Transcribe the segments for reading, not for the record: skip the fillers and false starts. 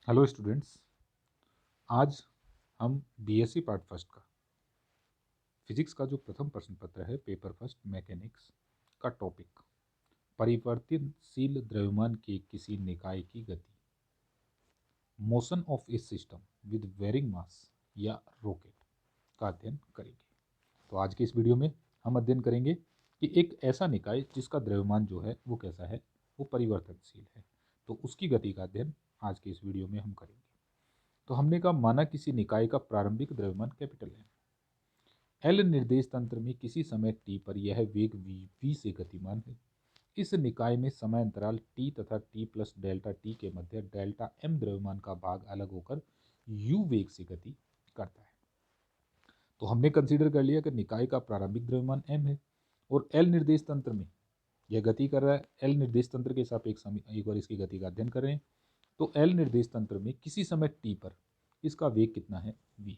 Hello students. आज हम BSc part first का फिजिक्स का जो प्रथम प्रश्न पत्र है पेपर फर्स्ट मैकेनिक्स का टॉपिक परिवर्तनशील द्रव्यमान के किसी निकाय की गति motion of a system with varying mass या रॉकेट का अध्ययन करेंगे। तो आज के इस वीडियो में हम अध्ययन करेंगे कि एक ऐसा निकाय जिसका द्रव्यमान जो है वो कैसा है, वो परिवर्तनशील है। तो उसकी गति का अध्ययन आज के इस वीडियो में हम करेंगे। तो हमने कहा माना किसी निकाय का प्रारंभिक द्रव्यमान कैपिटल है। एल निर्देश तंत्र में किसी समय टी पर यह वेग v से गतिमान है। इस निकाय में समय अंतराल t तथा t प्लस डेल्टा t के मध्य डेल्टा m द्रव्यमान का भाग अलग होकर u वेग से गति करता है। तो हमने कंसीडर कर लिया कि निकाय का प्रारंभिक द्रव्यमान m है और एल निर्देश तंत्र में यह गति कर रहा है। एल निर्देश तंत्र के सापेक्ष हम एक बार इसकी गति का अध्ययन कर रहे हैं। तो एल निर्देश तंत्र में किसी समय t पर इसका वेग कितना है, v है।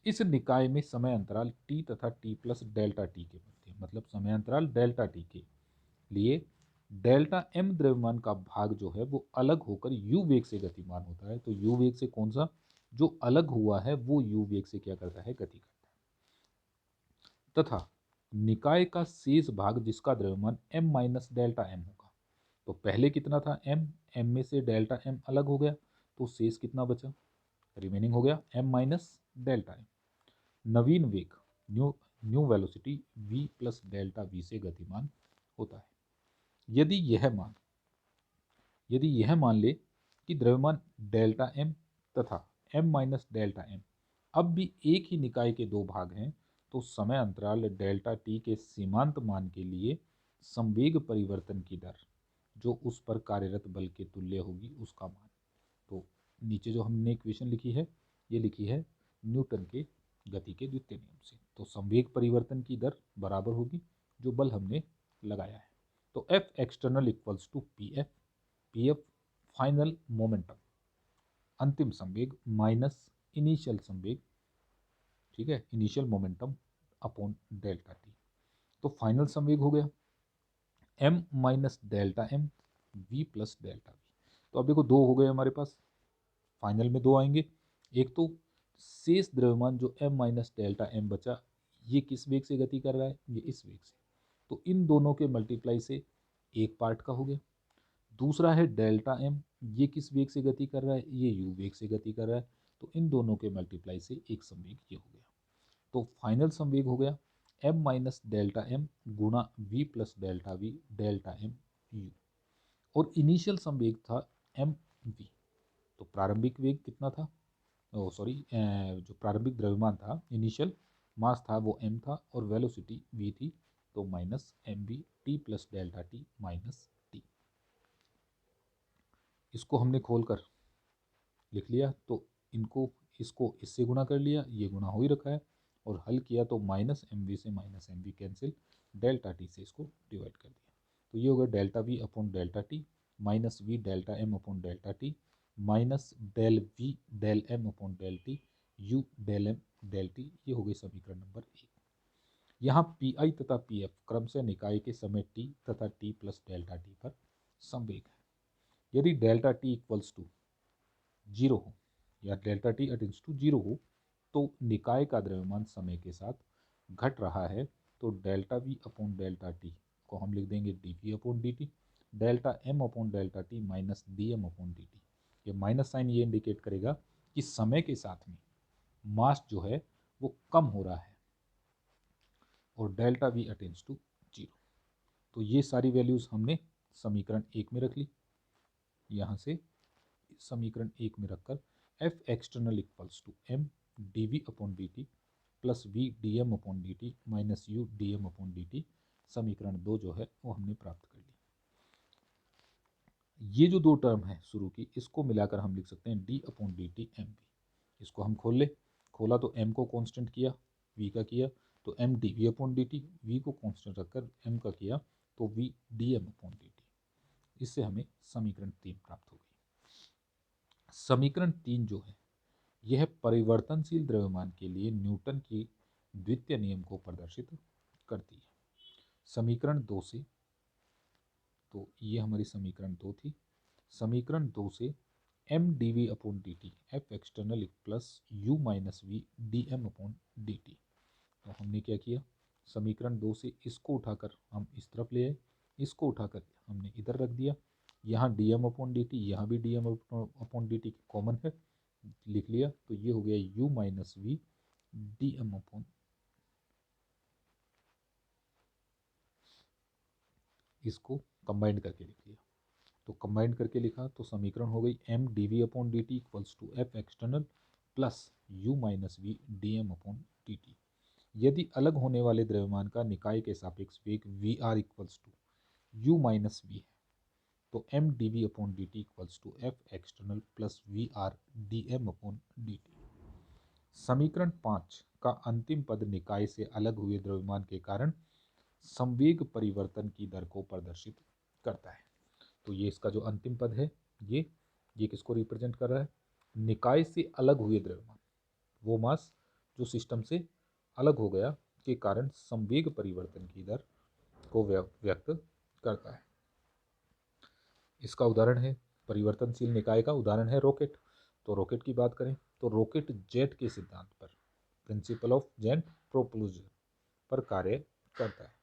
इस निकाय में समय अंतराल t तथा t प्लस डेल्टा t के मध्य, मतलब समय अंतराल डेल्टा t के लिए डेल्टा m द्रव्यमान का भाग जो है वो अलग होकर u वेग से गतिमान होता है। तो u वेग से कौन सा जो अलग हुआ है वो u वेग से क्या करता है, गति करता है। तथा निकाय का शेष भाग जिसका द्रव्यमान m माइनस डेल्टा m होगा। तो पहले कितना था, m में से डेल्टा m अलग हो गया तो शेष कितना बचा, रिमेनिंग हो गया m माइनस डेल्टा m। नवीन वेग new new velocity v plus delta v से गतिमान होता है। यदि यह मान ले कि द्रव्यमान डेल्टा m तथा m माइनस डेल्टा m अब भी एक ही निकाय के दो भाग हैं, तो समय अंतराल डेल्टा t के सीमांत मान के लिए संवेग परिवर्तन की दर जो उस पर कार्यरत बल के तुल्य होगी उसका मान। तो नीचे जो हमने इक्वेशन लिखी है ये लिखी है न्यूटन के गति के द्वितीय नियम से। तो संवेग परिवर्तन की दर बराबर होगी जो बल हमने लगाया है। तो F external equals to P F final momentum अंतिम संवेग माइनस इनिशियल संवेग, ठीक है, initial momentum upon delta T. तो फाइनल संवेग हो गया m minus delta m v plus delta v। तो अब देखो दो हो गए हमारे पास, फाइनल में दो आएंगे। एक तो शेष द्रव्यमान जो m माइनस डेल्टा m बचा, ये किस वेग से गति कर रहा है, ये इस वेग से। तो इन दोनों के मल्टीप्लाई से एक पार्ट का हो गया। दूसरा है डेल्टा m, ये किस वेग से गति कर रहा है, ये u वेग से गति कर रहा है। तो इन दोनों के मल्टीप्लाई से एक संवेग ये हो गया। तो फाइनल संवेग हो गया m माइनस डेल्टा m गुणा v plus delta v delta m u। और इनिशियल संवेग था m v। तो प्रारंभिक वेग कितना था, जो प्रारंभिक द्रव्यमान था, इनिशियल मास था वो m था और वेलोसिटी v थी। तो minus M V T plus delta T minus T. इसको हमने खोलकर लिख लिया तो इसको इससे गुणा कर लिया, ये गुणा हो ही रखा है, और हल किया तो माइनस एम वी से minus M V cancel, delta T से इसको डिवाइड कर दिया। तो ये होगा delta V upon delta T minus V delta M upon delta T minus del V del M upon del T U del M del T. ये हो गई समीकरण नंबर 1। यहाँ पी आई तथा पी एफ क्रमशः निकाय के समय टी तथा टी प्लस डेल्टा टी पर संवेग है। यदि delta T equals to zero हो या delta T attends to zero हो तो निकाय का द्रव्यमान समय के साथ घट रहा है। तो delta V upon delta T को हम लिख देंगे D V upon D T, delta M upon delta T minus D M upon D T. ये माइनस साइन ये इंडिकेट करेगा कि समय के साथ में मास जो है वो कम हो रहा है और delta V attends to zero. तो ये सारी वैल्यूज हमने समीकरण 1 में रख ली। यहाँ से समीकरण 1 में रखकर F external equals to M D V upon D T plus V D M upon D T minus U D M upon D T, समीकरण 2 जो है वो हमने प्राप्त कर ली। ये जो दो टर्म है शुरू की, इसको मिलाकर हम लिख सकते हैं D upon D T M V. इसको हम खोला तो m को कांस्टेंट किया, v का किया तो m D V upon D T, V को कांस्टेंट रखकर m का किया तो v D M upon D T. इससे हमें समीकरण 3 प्राप्त हो गई। समीकरण 3 जो है यह परिवर्तनशील द्रव्यमान के लिए न्यूटन की द्वितीय नियम को प्रदर्शित करती है। समीकरण 2 से, तो ये हमारी समीकरण 2 थी। समीकरण 2 से M D V upon D T F external plus U minus V D M upon D T. तो हमने क्या किया, समीकरण 2 से इसको उठाकर हम इस तरफ ले आए, इसको उठाकर हमने इधर रख दिया, यहाँ D M upon D T, यहाँ भी D M upon D T common है, लिख लिया। तो ये हो गया U minus V D M upon, इसको कंबाइंड करके लिख लिया। तो कंबाइंड करके लिखा तो समीकरण हो गई M D V upon D T equals to F external plus U minus V D M upon D T. यदि अलग होने वाले द्रव्यमान का निकाय के सापेक्ष वेग V R equals to U minus V है, तो M D V upon D T equals to F external plus we R D M upon D T. समीकरण 5 का अंतिम पद निकाय से अलग हुए द्रव्यमान के कारण संवेग परिवर्तन की दर को प्रदर्शित करता है। तो ये इसका जो अंतिम पद है, ये किसको रिप्रेजेंट कर रहा है, निकाय से अलग हुए द्रव्यमान, वो मास जो सिस्टम से अलग हो गया के कारण संवेग परिवर्तन की दर को व्यक्त करता है। इसका उदाहरण है, परिवर्तनशील निकाय का उदाहरण है रॉकेट। तो रॉकेट की बात करें तो रॉकेट जेट के सिद्धांत पर, प्रिंसिपल ऑफ जेट प्रोपल्शन पर कार्य करता है।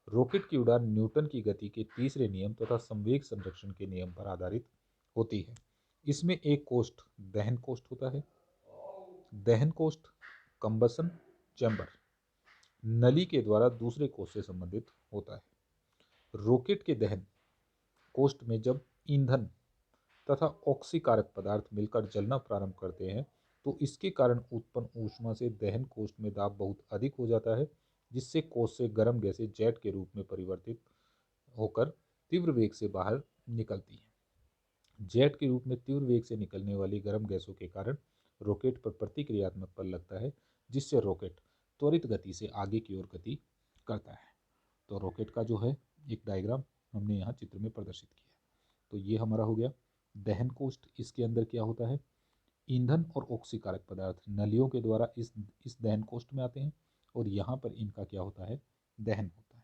रॉकेट की उड़ान न्यूटन की गति के तीसरे नियम तथा संवेग संरक्षण के नियम पर आधारित होती है। इसमें एक कोष्ठ दहन कोष्ठ होता है, दहन कोष्ठ कंबसन चैम्बर नली के द्वारा दूसरे कोष्ठ से संबंधित होता है। रॉकेट के दहन कोष्ठ में जब ईंधन तथा ऑक्सीकारक पदार्थ मिलकर जलना प्रारंभ करते हैं तो इसके कारण उत्पन्न ऊष्मा से दहन कोष्ठ में दाब बहुत अधिक हो जाता है, जिससे कोष्ठ से गर्म गैसें जेट के रूप में परिवर्तित होकर तीव्र वेग से बाहर निकलती हैं। जेट के रूप में तीव्र वेग से निकलने वाली गर्म गैसों के कारण रॉकेट पर प्रतिक्रियात्मक बल लगता है, जिससे रॉकेट त्वरित गति से आगे की ओर गति करता है। तो रॉकेट का जो है एक डायग्राम हमने यहाँ चित्र में प्रदर्शित किया। तो ये हमारा हो गया दहन कोष्ठ। इसके अंदर क्या होता है, ईंधन और ऑक्सीकारक पदार्थ नलियों के द्वारा इस दहन कोष्ठ में आते हैं और यहाँ पर इनका क्या होता है, दहन होता है।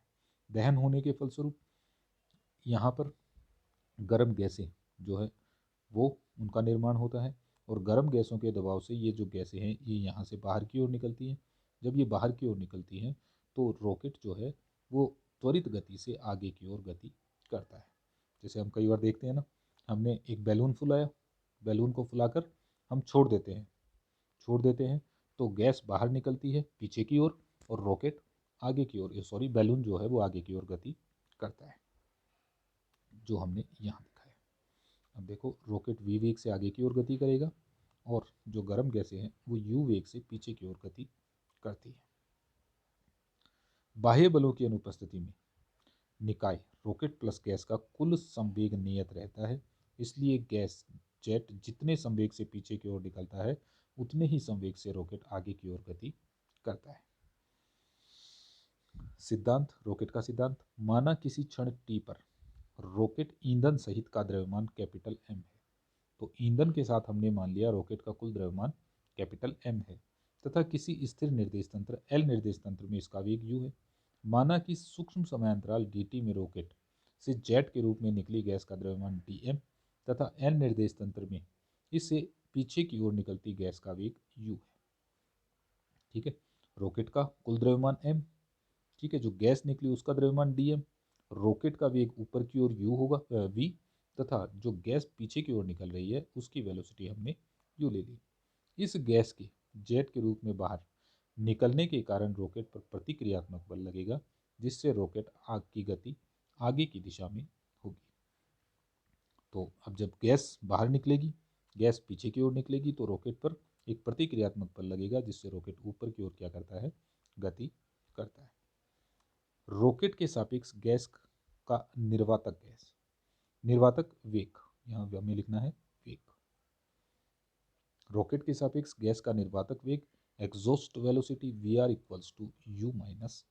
दहन होने के फलस्वरूप यहाँ पर गर्म गैसें जो है वो उनका निर्माण होता है और गर्म गैसों के दबाव से ये जो गैसें हैं ये यहाँ से बाहर की ओर निकलती हैं। जब ये बाहर की ओर निकलती हैं तो रॉकेट जो है वो त्वरित गति से आगे की ओर गति करता है। जैसे हम कई बार देखते हैं ना, हमने एक बैलून फुलाया, बैलून को फुलाकर हम छोड़ देते हैं तो गैस बाहर निकलती है पीछे की ओर और रॉकेट आगे की ओर, सॉरी बैलून जो है वो आगे की ओर गति करता है, जो हमने यहाँ दिखाया। अब देखो रॉकेट वी वेग से आगे की ओर गति करेगा और जो गर्म गैसें हैं वो यू वेग से पीछे की ओर गति करती है। बाह्य बलों की अनुपस्थिति में निकाय रॉकेट प्लस गैस का कुल संवेग नियत रहता है, इसलिए गैस जेट जितने संवेग से पीछे की ओर निकलता है उतने ही संवेग से रॉकेट आगे की ओर गति करता है। सिद्धांत, रॉकेट का सिद्धांत, माना किसी क्षण टी पर रॉकेट ईंधन सहित का द्रव्यमान कैपिटल एम है। तो ईंधन के साथ हमने मान लिया रॉकेट का कुल द्रव्यमान कैपिटल एम है तथा किसी स्थिर निर्देश तंत्र एल निर्देश तंत्र में इसका वेग यू है। माना कि सूक्ष्म समयांतराल dt में रॉकेट से जेट के रूप में निकली गैस का द्रव्यमान dm तथा एल निर्देश तंत्र में इससे पीछे की ओर निकलती गैस का वेग u है। ठीक है, रॉकेट का कुल द्रव्यमान m, ठीक है, जो गैस निकली उसका द्रव्यमान dm, रॉकेट का वेग ऊपर की ओर u होगा v तथा जो गैस पीछे की ओर निकल रही है उसकी वेलोसिटी हमने u ले ली। इस गैस के जेट के रूप में बाहर निकलने के कारण रॉकेट पर प्रतिक्रियात्मक बल लगेगा, जिससे रॉकेट आग की गति आगे की दिशा में होगी। तो अब जब गैस बाहर निकलेगी, गैस पीछे की ओर निकलेगी तो रॉकेट पर एक प्रतिक्रियात्मक बल लगेगा, जिससे रॉकेट ऊपर की ओर क्या करता है, गति करता है। रॉकेट के सापेक्ष गैस का निर्वातक वेग, यहाँ हमें लिखना है वेग। रॉकेट के सापेक्ष गैस का निर्वातक वेग exhaust velocity V R equals to U minus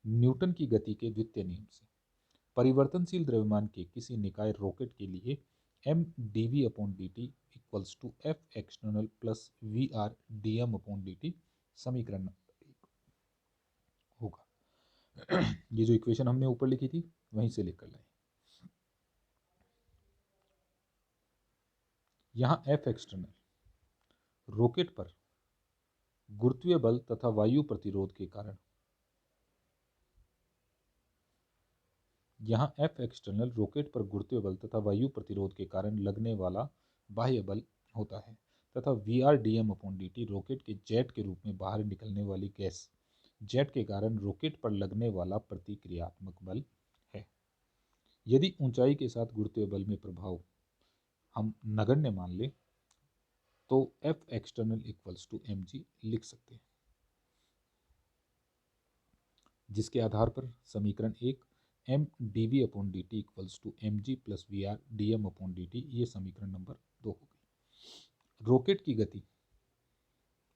V. Newton की गति के द्वितीय नियम से परिवर्तनशील द्रव्यमान के किसी निकाय रॉकेट के लिए M D V upon D T equals to F external plus we R D M upon D T समीकरण होगा। ये जो इक्वेशन हमने ऊपर लिखी थी वहीं से लेकर लाए। यहाँ एफ एक्सटर्नल रॉकेट पर गुरुत्वीय बल तथा वायु प्रतिरोध के कारण, यहाँ एफ एक्सटर्नल रॉकेट पर गुरुत्वीय बल तथा वायु प्रतिरोध के कारण लगने वाला बाह्य बल होता है, तथा V R D M upon D T rocket के जेट के रूप में बाहर निकलने वाली गैस जेट के कारण रॉकेट पर लगने वाला प्रतिक्रियात्मक बल है। यदि ऊंचाई के साथ गुरुत्वीय बल में प्रभाव हम नगण्य मान लें तो F external equals to M G लिख सकते हैं, जिसके आधार पर समीकरण एक M D V upon D T equals to M G plus we R D M upon D T, ये समीकरण नंबर 2 हो गई। रॉकेट की गति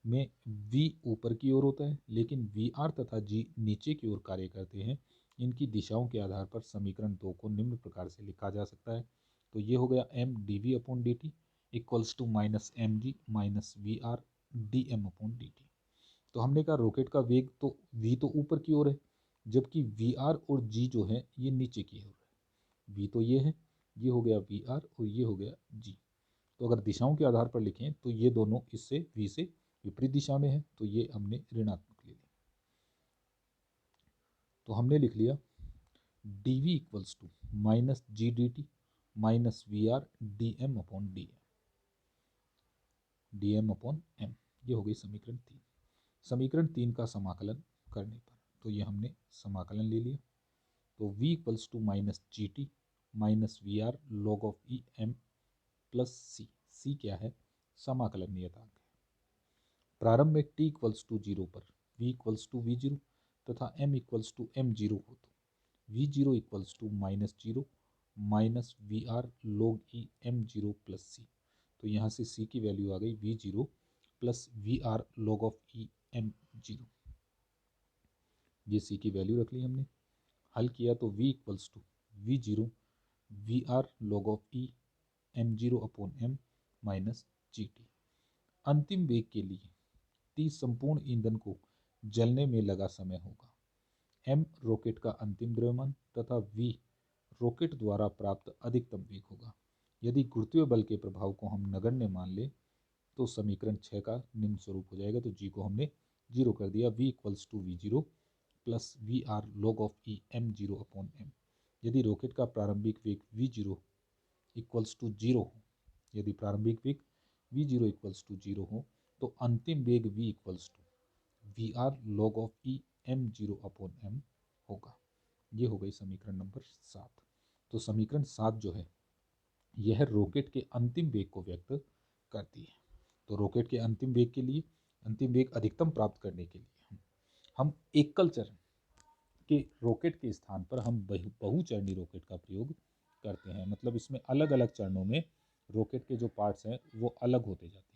में v ऊपर की ओर होता है, लेकिन वी आर तथा g नीचे की ओर कार्य करते हैं। इनकी दिशाओं के आधार पर समीकरण 2 को निम्न प्रकार से लिखा जा सकता है। तो ये हो गया M D V upon D T equals to minus M G minus V R D M upon D T. तो हमने कहा रॉकेट का वेग तो v तो ऊपर की ओर है, जबकि वी आर और g जो है ये नीचे की ओर है। v तो ये है, ये हो गया वी आर और ये हो गया g। तो अगर दिशाओं के आधार पर लिखें तो ये दोनों इससे v से विपरीत दिशा में है, तो ये हमने ऋणात्मक ले लिया। तो हमने लिख लिया D V equals to minus G D T minus V R D M upon D M, D M upon M. ये हो गई समीकरण 3। समीकरण 3 का समाकलन करने पर तो ये हमने समाकलन ले लिया। तो v equals to minus G T minus V are log of E M plus C. C क्या है? समाकलन नियतांक है। प्रारंभ में t इक्वल्स टू 0 पर v equals to we zero तथा m equals to M zero हो तो V zero equals to minus zero minus V are log E M zero plus C. तो यहाँ से c की वैल्यू आ गई V zero plus we are log of E M zero. ये c की वैल्यू रख ली हमने, हल किया तो v equals to we zero V are log of E M zero upon M minus G T. अंतिम वेग के लिए t संपूर्ण ईंधन को जलने में लगा समय होगा, m रॉकेट का अंतिम द्रव्यमान तथा v रॉकेट द्वारा प्राप्त अधिकतम वेग होगा। यदि गुरुत्वीय बल के प्रभाव को हम नगण्य मान लें तो समीकरण 6 का निम्न स्वरूप हो जाएगा। तो g को हमने जीरो कर दिया, v equals to we zero plus we are log of E M zero upon m. यदि रॉकेट का प्रारंभिक वेग v zero equals to zero हो, यदि प्रारंभिक वेग v zero equals to zero हो तो अंतिम वेग v equals to v are log of E M zero upon m होगा। ये हो गई समीकरण नंबर 7। तो समीकरण 7 जो है यह रॉकेट के अंतिम वेग को व्यक्त करती है। तो रॉकेट के अंतिम वेग के लिए, अंतिम वेग अधिकतम प्राप्त करने के लिए हम एकल चरण के रॉकेट के स्थान पर हम बहुचरणीय रॉकेट का प्रयोग करते हैं। मतलब इसमें अलग अलग चरणों में रॉकेट के जो पार्ट्स हैं वो अलग होते जाते हैं।